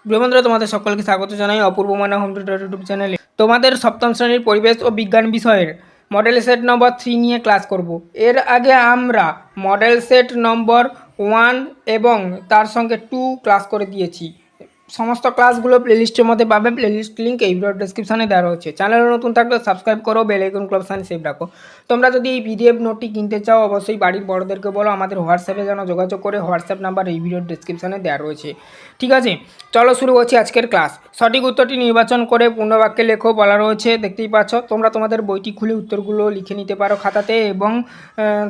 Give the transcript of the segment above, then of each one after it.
প্রিয় বন্ধুরা, তোমাদের সকলকে স্বাগত জানাই অপূর্ব মানা হোম টিউটর ইউটিউব চ্যানেলে। তোমাদের সপ্তম শ্রেণীর পরিবেশ ও বিজ্ঞান বিষয়ের মডেল সেট নম্বর 3 নিয়ে ক্লাস করব। এর আগে আমরা মডেল সেট নম্বর 1 এবং তার সঙ্গে 2 ক্লাস করে দিয়েছি। সমস্ত ক্লাসগুলো প্লেলিস্টের মধ্যে পাবে। প্লেলিস্ট লিঙ্ক এই ভিডিওর ডেসক্রিপশনে দেওয়া রয়েছে। চ্যানেলে নতুন থাকলে সাবস্ক্রাইব করো, বেল আইকন ক্লাব অপশানে সেভ রাখো। তোমরা যদি এই পিডিএফ নোটটি কিনতে চাও অবশ্যই বাড়ির বড়দেরকে বলো আমাদের হোয়াটসঅ্যাপে যেন যোগাযোগ করে। হোয়াটসঅ্যাপ নাম্বার এই ভিডিওর ডেসক্রিপশনে দেওয়া রয়েছে। ঠিক আছে, চলো শুরু করছি আজকের ক্লাস। সঠিক উত্তরটি নির্বাচন করে পূর্ণ বাক্যে লেখো বলা রয়েছে, দেখতেই পাচ্ছ। তোমরা তোমাদের বইটি খুলে উত্তরগুলো লিখে নিতে পারো খাতাতে এবং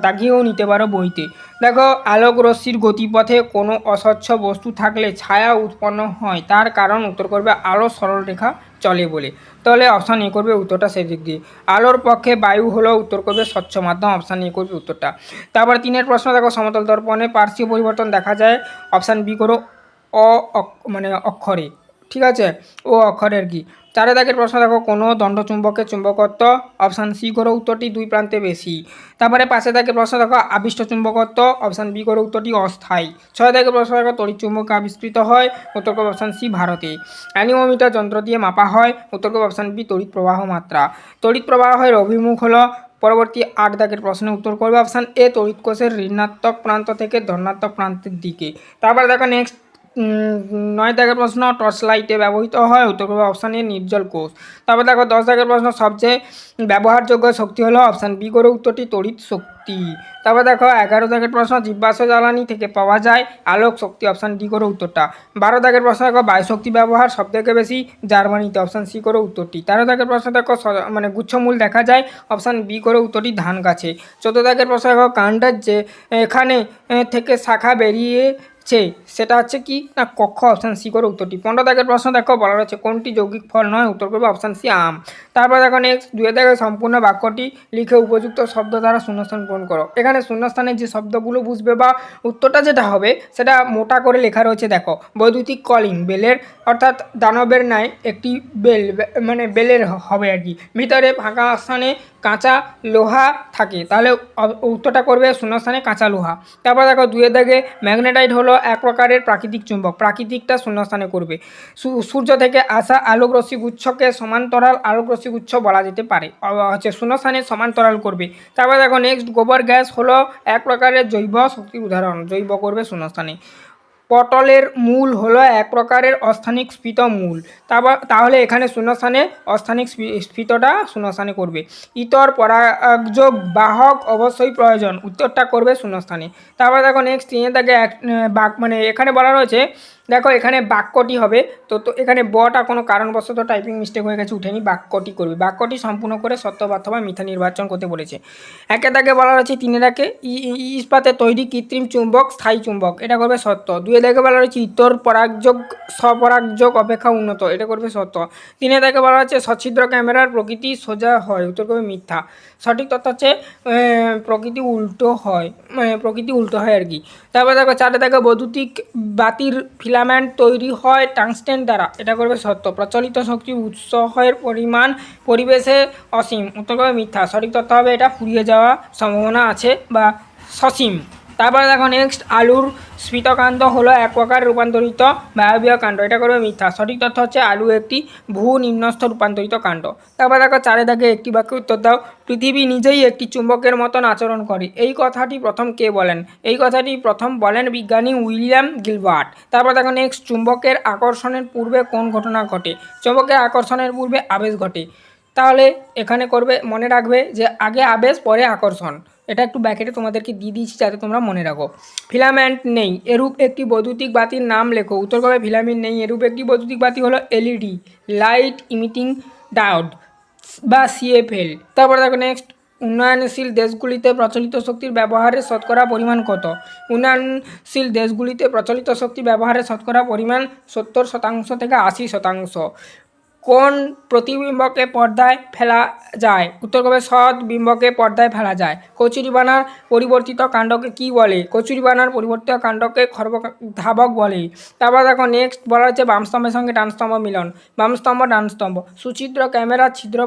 দাগিয়েও নিতে পারো বইতে। দেখো, আলোক রশ্মির গতিপথে কোনো অস্বচ্ছ বস্তু থাকলে ছায়া উৎপন্ন হয়, তার কারণ উত্তর করবে আলো সরলরেখা চলে বলে। তাহলে অপশান এ করবে উত্তরটা সেই দিক দিয়ে। আলোর পক্ষে বায়ু হলো উত্তর করবে স্বচ্ছ মাধ্যম, অপশান এ করবে উত্তরটা। তারপর 3 প্রশ্ন দেখো, সমতল দর্পণে পার্শ্বীয় পরিবর্তন দেখা যায়, অপশান বি করো মানে অক্ষরে। ঠিক আছে, ও অক্ষরের কি। 4 দাগের প্রশ্ন দেখো, কোনো দণ্ডচুম্বকের চুম্বকত্ব, অপশান সি করো উত্তরটি 2 প্রান্তে বেশি। তারপরে 5 দাগের প্রশ্ন দেখো, আবিষ্ট চুম্বকত্ব, অপশান বি করো উত্তরটি অস্থায়ী। 6 দাগের প্রশ্ন দেখো, তড়িৎ চুম্বক আবিষ্কৃত হয়, উত্তর করবে অপশান সি ভারতে। অ্যানিমোমিটার যন্ত্র দিয়ে মাপা হয়, উত্তর করবে অপশান বি তড়িৎ প্রবাহ মাত্রা। তড়িৎ প্রবাহের অভিমুখ হলো, পরবর্তী 8 দাগের প্রশ্নের উত্তর করবে অপশান এ তড়িৎ কোষের ঋণাত্মক প্রান্ত থেকে ধনাত্মক প্রান্তের দিকে। তারপরে দেখো নেক্সট 9 দাগের প্রশ্ন, টর্চ লাইটে ব্যবহৃত হয়, উত্তর করবে অপশান এ নির্জল কোষ। তারপর দেখো 10 দাগের প্রশ্ন, সবচেয়ে ব্যবহারযোগ্য শক্তি হলো, অপশান বি করে উত্তরটি তড়িৎ শক্তি। তারপর দেখো 11 দাগের প্রশ্ন, জীবাশ্ম জ্বালানি থেকে পাওয়া যায় আলোক শক্তি, অপশান ডি করে উত্তরটা। 12 দাগের প্রশ্ন দেখো, বায়ুশক্তি ব্যবহার সবথেকে বেশি জার্মানিতে, অপশান সি করে উত্তরটি। 13 দাগের প্রশ্ন দেখো, মানে গুচ্ছমূল দেখা যায়, অপশান বি করে উত্তরটি ধান গাছে। 14 দাগের প্রশ্ন দেখো, কাণ্ডের যে এখানে থেকে শাখা বেরিয়েছে সেটা হচ্ছে কি না কক্ষ, অপশান সি করে উত্তরটি। 15 দাগের প্রশ্ন দেখো, বলা রয়েছে কোনটি যৌগিক ফল নয়, উত্তর করবে অপশান সি আম। তারপর দেখো নেক্সট 2 দাগের সম্পূর্ণ বাক্যটি লিখে উপযুক্ত শব্দ দ্বারা শূন্যস্থান পূরণ করো। এখানে শূন্যস্থানের যে শব্দগুলো বুঝবে বা উত্তরটা যেটা হবে সেটা মোটা করে লেখা রয়েছে। দেখো, বৈদ্যুতিক কলিং বেলের, অর্থাৎ দানবের ন্যায় একটি বেল, মানে বেলের হবে আর কি, ভিতরে ফাঁকা স্থানে কাঁচা লোহা থাকে, তাহলে উত্তরটা করবে শূন্যস্থানে কাঁচা লোহা। তারপর দেখো 2 দাগে, ম্যাগনেটাইট হলো এক প্রকারের প্রাকৃতিক চুম্বক, প্রাকৃতিকটা শূন্যস্থানে করবে। সূর্য থেকে আসা আলোক রশ্মি গুচ্ছকে সমান্তরাল আলোক রশ্মি গুচ্ছ বলা যেতে পারে, হচ্ছে শূন্যস্থানে সমান্তরাল করবে। তারপর দেখো নেক্সট, গোবর গ্যাস হলো এক প্রকারের জৈব শক্তির উদাহরণ, জৈব করবে শূন্যস্থানে। পটলের মূল হলো এক প্রকারের অস্থানিক স্ফীত মূল, তাহলে এখানে শূন্যস্থানে অস্থানিক স্ফীতটা শূন্যস্থানে করবে। ইতর পরাগযোগ বাহক অবশ্যই প্রয়োজন, উত্তরটা করবে শূন্যস্থানে। তারপর দেখো নেক্সট 3 দাগে মানে এখানে বলা রয়েছে, দেখো এখানে বাক্যটি হবে, তো এখানে বটা কোনো কারণবশত টাইপিং মিস্টেক হয়ে গেছে, উঠেনি, বাক্যটি করবে। বাক্যটি সম্পূর্ণ করে সত্য অথবা মিথ্যা নির্বাচন করতে বলেছে। 1 দাগে বলা রয়েছে 3 দাগে, ইস্পাতে তৈরি কৃত্রিম চুম্বক স্থায়ী চুম্বক, এটা করবে সত্য। 2 দাগে বলা রয়েছে ইতর পরাগযোগ স্বপরাগযোগ অপেক্ষা উন্নত, এটা করবে সত্য। 3 দাগে বলা হচ্ছে সচ্ছিদ্র ক্যামেরার প্রকৃতি সোজা হয়, উত্তর করবে মিথ্যা। সঠিক তথ্য হচ্ছে প্রকৃতি উল্টো হয়, মানে প্রকৃতি উল্টো হয় আর কি। তারপর দেখো 4 দাগে, বৈদ্যুতিক বাতির ফিলামেন্ট তৈরি হয় টাংস্টেন দ্বারা, এটা করবে সত্য। প্রচলিত শক্তি উৎসের পরিমাণ পরিবেশে অসীম, উত্তর করবে মিথ্যা। সঠিক তথ্য হবে এটা ফুরিয়ে যাওয়ার সম্ভাবনা আছে বা সসীম। তারপরে দেখো নেক্সট, আলুর স্ফীতকাণ্ড হলো এক প্রকার রূপান্তরিত বায়বীয় কাণ্ড, এটা করবে মিথ্যা। সঠিক তথ্য হচ্ছে আলু একটি ভূ নিম্নস্থ রূপান্তরিত কাণ্ড। তারপর দেখো 4 দাগে একটি বাক্যে উত্তর দাও, পৃথিবী নিজেই একটি চুম্বকের মতন আচরণ করে, এই কথাটি প্রথম কে বলেন? এই কথাটি প্রথম বলেন বিজ্ঞানী উইলিয়াম গিলবার্ট। তারপর দেখো নেক্সট, চুম্বকের আকর্ষণের পূর্বে কোন ঘটনা ঘটে? চুম্বকের আকর্ষণের পূর্বে আবেশ ঘটে, তাহলে এখানে করবে, মনে রাখবে যে আগে আবেশ পরে আকর্ষণ, এটা একটু ব্যাকেটে তোমাদেরকে দিয়ে দিয়েছি যাতে তোমরা মনে রাখো। ফিলামেন্ট নেই এরূপ একটি বৈদ্যুতিক বাতির নাম লেখো, উত্তর করবে ফিলামেন্ট নেই এরূপ একটি বৈদ্যুতিক বাতি হলো এলইডি, লাইট ইমিটিং ডায়োড বা সিএফএল। তারপর দেখো নেক্সট, উন্নয়নশীল দেশগুলিতে প্রচলিত শক্তির ব্যবহারের শতকরা পরিমাণ কত? উন্নয়নশীল দেশগুলিতে প্রচলিত শক্তি ব্যবহারের শতকরা পরিমাণ 70% থেকে 80%। কোন প্রতিবিম্বকে পর্দায় ফেলা যায়? উত্তর করবে সৎ বিম্বকে পর্দায় ফেলা যায়। কচুরিপানার পরিবর্তিত কাণ্ডকে কি বলে? কচুরিপানার পরিবর্তিত কাণ্ডকে ধাবক বলে। তারপর দেখো নেক্সট বলা হচ্ছে বাম স্তম্ভের সঙ্গে ডান স্তম্ভ মিলন, বাম স্তম্ভ ডান স্তম্ভ। সুছিদ্র ক্যামেরা ছিদ্র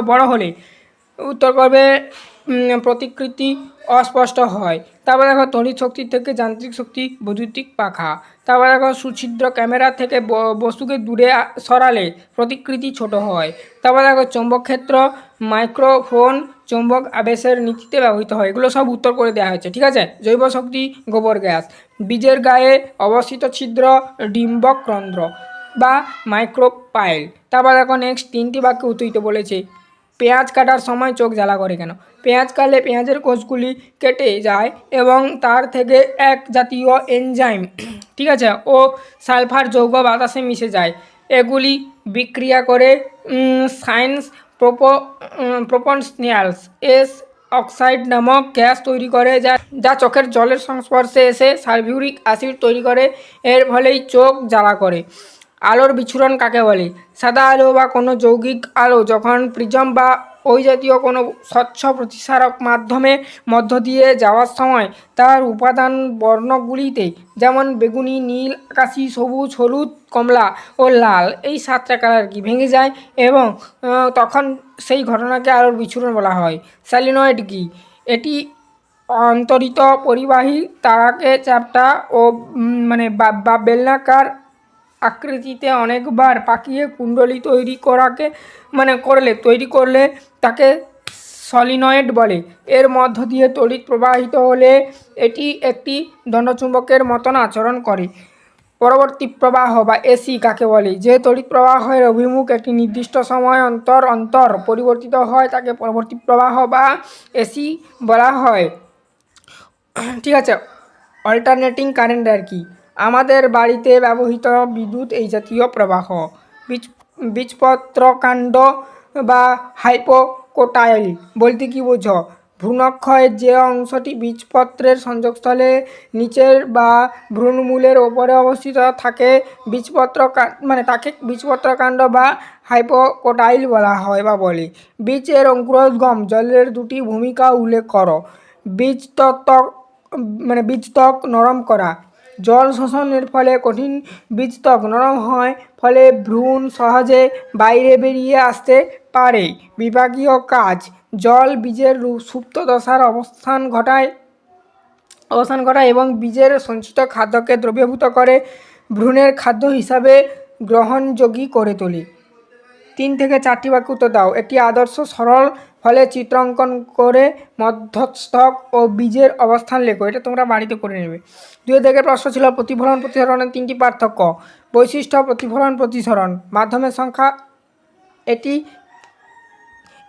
বড় হলে উত্তর করবে প্রতিকৃতি অস্পষ্ট হয়। তারপর দেখো তড়িৎ শক্তি থেকে যান্ত্রিক শক্তি বৈদ্যুতিক পাখা। তারপর দেখো সুছিদ্র ক্যামেরা থেকে বস্তুকে দূরে সরালে প্রতিকৃতি ছোট হয়। তারপর দেখো চৌম্বক ক্ষেত্র মাইক্রোফোন চৌম্বক আবেশের নীতিতে ব্যবহৃত হয়। এগুলো সব উত্তর করে দেওয়া হয়েছে, ঠিক আছে। জৈব শক্তি গোবর গ্যাস। বীজের গায়ে অবস্থিত ছিদ্র ডিম্বক রন্ধ্র বা মাইক্রোপাইল। তারপর দেখো নেক্সট 3টি বাক্যে উত্তরিত বলেছে। পেঁয়াজ কাটার সময় চোখ জ্বালা করে কেন? পেঁয়াজ কাটলে পেঁয়াজের কোষগুলি কেটে যায় এবং তার থেকে এক জাতীয় এনজাইম, ঠিক আছে, ও সালফার যৌগ বাতাসে মিশে যায়। এগুলি বিক্রিয়া করে সাইন্স প্রোপনশনিয়ালস এস অক্সাইড নামক গ্যাস তৈরি করে, যা চোখের জলের সংস্পর্শে এসে সালফিউরিক অ্যাসিড তৈরি করে। এর ফলেই চোখ জ্বালা করে। আলোর বিচ্ছুরণ কাকে বলে? সাদা আলো বা কোনো যৌগিক আলো যখন প্রিজম বা ওই জাতীয় কোনো স্বচ্ছ প্রতিসারক মধ্য দিয়ে যাওয়ার সময় তার উপাদান বর্ণগুলিতে, যেমন বেগুনি, নীল, আকাশি, সবুজ, হলুদ, কমলা ও লাল, এই 7টা কালার কি ভেঙে যায় এবং তখন সেই ঘটনাকে আলোর বিচ্ছুরণ বলা হয়। সলিনয়েড কি? এটি অন্তরিত পরিবাহী তারাকে চ্যাপ্টা ও বা বেলনাকার আকৃতিতে অনেকবার পাকিয়ে কুণ্ডলী তৈরি করলে তাকে সলিনয়েড বলে। এর মধ্য দিয়ে তড়িৎ প্রবাহিত হলে এটি একটি দণ্ডচুম্বকের মতন আচরণ করে। পরবর্তী প্রবাহ বা এসি কাকে বলে? যে তড়িৎ প্রবাহের অভিমুখ একটি নির্দিষ্ট সময় অন্তর অন্তর পরিবর্তিত হয় তাকে পরবর্তী প্রবাহ বা এসি বলা হয়, ঠিক আছে। অল্টারনেটিং কারেন্ট আর কি? আমাদের বাড়িতে ব্যবহৃত বিদ্যুৎ এই জাতীয় প্রবাহ। বীজপত্রকাণ্ড বা হাইপোকোটাইল বলতে কি বোঝো? ভ্রূণক্ষয়ের যে অংশটি বীজপত্রের সংযোগস্থলে নিচের বা ভ্রূণমূলের ওপরে অবস্থিত থাকে তাকে বীজপত্রকাণ্ড বা হাইপোকোটাইল বলা হয় বা বলে। বীজের অঙ্কুরোদ্গম জলের 2টি ভূমিকা উল্লেখ করো। বীজত্বক নরম করা। জল শোষণের ফলে কঠিন বীজত্বক নরম হয়, ফলে ভ্রূণ সহজে বাইরে বেরিয়ে আসতে পারে। বিভাগীয় কাজ। জল বীজের সুপ্ত দশার অবস্থান ঘটায় এবং বীজের সঞ্চিত খাদ্যকে দ্রবীভূত করে ভ্রূণের খাদ্য হিসাবে গ্রহণযোগ্য করে তোলে। 3 থেকে 4টি বাক্য উত্তর দাও। একটি আদর্শ সরল ফলে চিত্র অঙ্কন করে মধ্যস্থক ও বীজের অবস্থান লেখো। এটা তোমরা বাড়িতে করে নেবে। 2 থেকে প্রশ্ন ছিল প্রতিফলন প্রতিসরণের 3টি পার্থক্য। বৈশিষ্ট্য প্রতিফলন প্রতিসরণ। মাধ্যমের সংখ্যা। এটি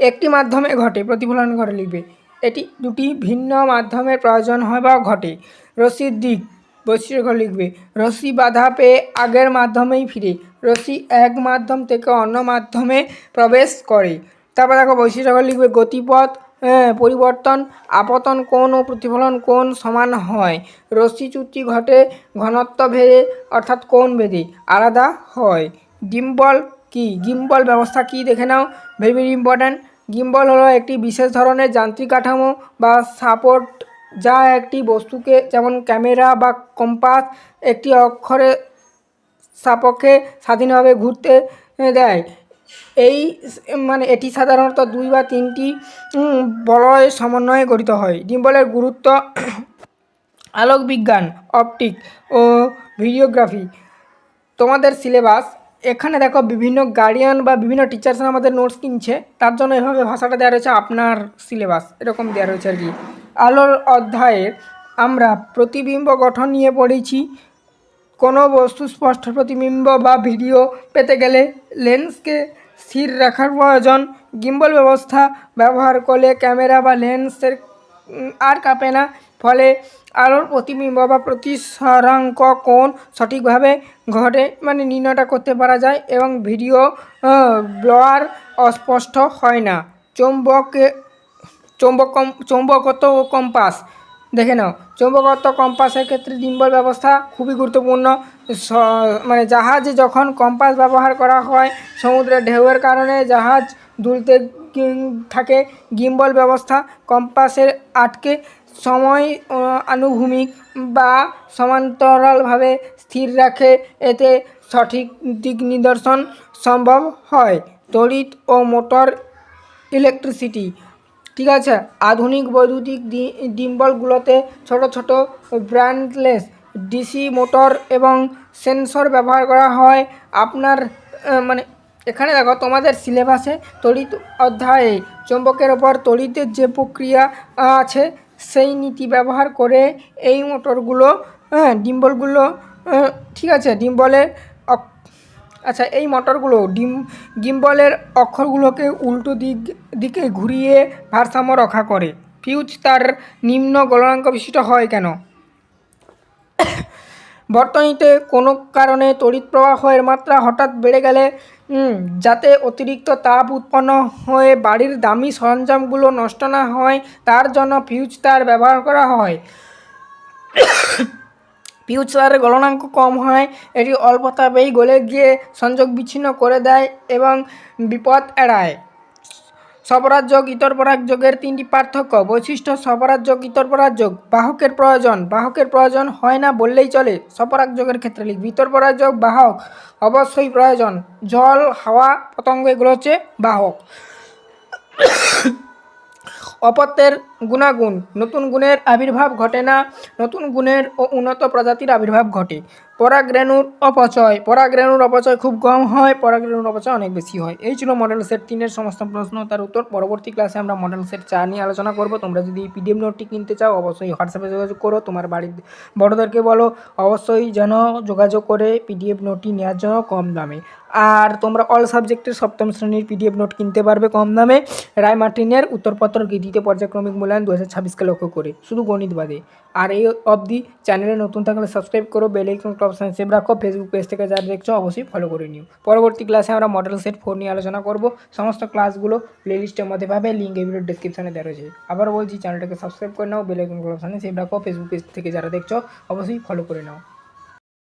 একটি মাধ্যমে ঘটে, প্রতিফলন ঘটে লিখবে। এটি 2টি ভিন্ন মাধ্যমের প্রয়োজন হয় বা ঘটে। রশ্মির দিক বৈশিষ্ট্য লিখবে। রশ্মি বাধা পেয়ে আগের মাধ্যমেই ফিরে। রশ্মি এক মাধ্যম থেকে অন্য মাধ্যমে প্রবেশ করে। তারপর দেখো বৈশিষ্ট্য লিখবে। গতিপথ পরিবর্তন, আপতন কোণ ও প্রতিফলন কোণ সমান হয়। রশ্মিচ্যুতি ঘটে ঘনত্ব ভেদে অর্থাৎ কোণ ভেদে আলাদা হয়। গিম্বল কি? গিম্বল ব্যবস্থা কি দেখে নাও, ভেরি ভেরি ইম্পর্ট্যান্ট। গিম্বল হলো একটি বিশেষ ধরনের যান্ত্রিক কাঠামো বা সাপোর্ট যা একটি বস্তুকে, যেমন ক্যামেরা বা কম্পাস, একটি অক্ষরের সাপেক্ষে স্বাধীনভাবে ঘুরতে দেয়। এটি সাধারণত 2 বা 3টি বলয় সমন্বয়ে গঠিত হয়। গিম্বলের গুরুত্ব। আলোক বিজ্ঞান, অপটিক ও ভিডিওগ্রাফি তোমাদের সিলেবাস। এখানে দেখো বিভিন্ন গার্ডিয়ান বা বিভিন্ন টিচার্সরা আমাদের নোটস কিনছে, তার জন্য এভাবে ভাষাটা দেওয়া রয়েছে। আপনার সিলেবাস এরকম দেওয়া রয়েছে আর কি। আলোর অধ্যায়ে আমরা প্রতিবিম্ব গঠন নিয়ে পড়েছি। কোনো বস্তু স্পষ্ট প্রতিবিম্ব বা ভিডিও পেতে গেলে লেন্সকে স্থির রাখার প্রয়োজন। গিম্বল ব্যবস্থা ব্যবহার করলে ক্যামেরা বা লেন্সের আর কাঁপে না, ফলে আলোর প্রতিবিম্ব বা প্রতিসরাঙ্ক কোণ সঠিকভাবে নির্ণয়টা করতে পারা যায় এবং ভিডিও ব্লার অস্পষ্ট হয় না। চৌম্বকত্ব ও কম্পাস দেখে নাও। চৌম্বকত্ব কম্পাসের ক্ষেত্রে গিম্বল ব্যবস্থা খুবই গুরুত্বপূর্ণ। জাহাজে যখন কম্পাস ব্যবহার করা হয়, সমুদ্রের ঢেউয়ের কারণে জাহাজ দুলতে থাকে। গিম্বল ব্যবস্থা কম্পাসের আটকে সময় আনুভূমিক বা সমান্তরালভাবে স্থির রাখে, এতে সঠিক দিক নির্দেশন সম্ভব হয়। তড়িৎ ও মোটর ইলেকট্রিসিটি। ঠিক আছে। আধুনিক বৈদ্যুতিক ডিম্বলগুলোতে ছোট ছোট ব্রান্ডলেস ডিসি মোটর এবং সেন্সর ব্যবহার করা হয়। আপনার মানে এখানে দেখো তোমাদের সিলেবাসে তড়িৎ অধ্যায়ে চৌম্বকের ওপর তড়িতের যে প্রক্রিয়া আছে সেই নীতি ব্যবহার করে এই মোটরগুলো ডিম্বলগুলো ঠিক আছে ডিম্বলের আচ্ছা এই মোটরগুলো গিম্বলের অক্ষরগুলোকে উল্টো দিকে ঘুরিয়ে ভারসাম্য রক্ষা করে। ফিউজ তার নিম্ন গলনাঙ্ক বিশিষ্ট হয় কেন? বর্তনীতে কোনো কারণে তড়িৎ প্রবাহের মাত্রা হঠাৎ বেড়ে গেলে যাতে অতিরিক্ত তাপ উৎপন্ন হয়ে বাড়ির দামি সরঞ্জামগুলো নষ্ট না হয় তার জন্য ফিউজ তার ব্যবহার করা হয়। ফিউজ তারের গলনাঙ্ক কম হয়, এটি অল্প তাপেই গলে গিয়ে সংযোগ বিচ্ছিন্ন করে দেয় এবং বিপদ এড়ায়। সপরাগ যোগ ইতরপরাগ যোগের তিনটি পার্থক্য বৈশিষ্ট্য। সপরাগ যোগ ইতরপরাগ যোগ বাহকের প্রয়োজন হয় না বললেই চলে। সপরাগ যোগের ক্ষেত্রে লিখবি। ইতরপরাগ যোগ বাহক অবশ্যই প্রয়োজন। জল, হাওয়া, পতঙ্গ এগুলো হচ্ছে বাহক। অপত্যের গুণাগুণ। নতুন গুণের আবির্ভাব ঘটে না, নতুন গুণের ও উন্নত প্রজাতির আবির্ভাব ঘটে। পরাগরেণুর অপচয় খুব কম হয়, পরাগরেণুর অপচয় অনেক বেশি হয়। এই ছিল মডেল সেট 3-এর সমস্ত প্রশ্ন তার উত্তর। পরবর্তী ক্লাসে আমরা মডেল সেট 4 নিয়ে আলোচনা করব। তোমরা যদি এই পিডিএফ নোটটি কিনতে চাও অবশ্যই হোয়াটসঅ্যাপে যোগাযোগ করো। তোমার বাড়ির বড়োদেরকে বলো অবশ্যই যেন যোগাযোগ করে পিডিএফ নোটটি নেওয়ার জন্য কম দামে। আর তোমরা অল সাবজেক্টের সপ্তম শ্রেণীর পিডিএফ নোট কিনতে পারবে কম দামে রায় মার্টিনের উত্তরপত্র দ্বিতীয় পর্যায়ক্রমিক মূল্যায়ন 2026কে লক্ষ্য করে, শুধু গণিত বাদে। আর এই অবধি চ্যানেলে নতুন থাকলে সাবস্ক্রাইব করো, বেল আইকন অপশন সেভ রাখো, ফেসবুক পেজ থেকে যারা দেখছো অবশ্যই ফলো করে নিও। পরবর্তী ক্লাসে আমরা মডেল সেট 4 নিয়ে আলোচনা করব। সমস্ত ক্লাসগুলো প্লেলিস্টের মধ্যে পাবে, লিঙ্ক এই ভিডিওর ডেসক্রিপশনে দেওয়া রয়েছে। আবার বলছি চ্যানেলটাকে সাবস্ক্রাইব করে নাও, বেল আইকন অপশনে সেভ রাখো, ফেসবুক পেজ থেকে যারা দেখছো অবশ্যই ফলো করে নাও।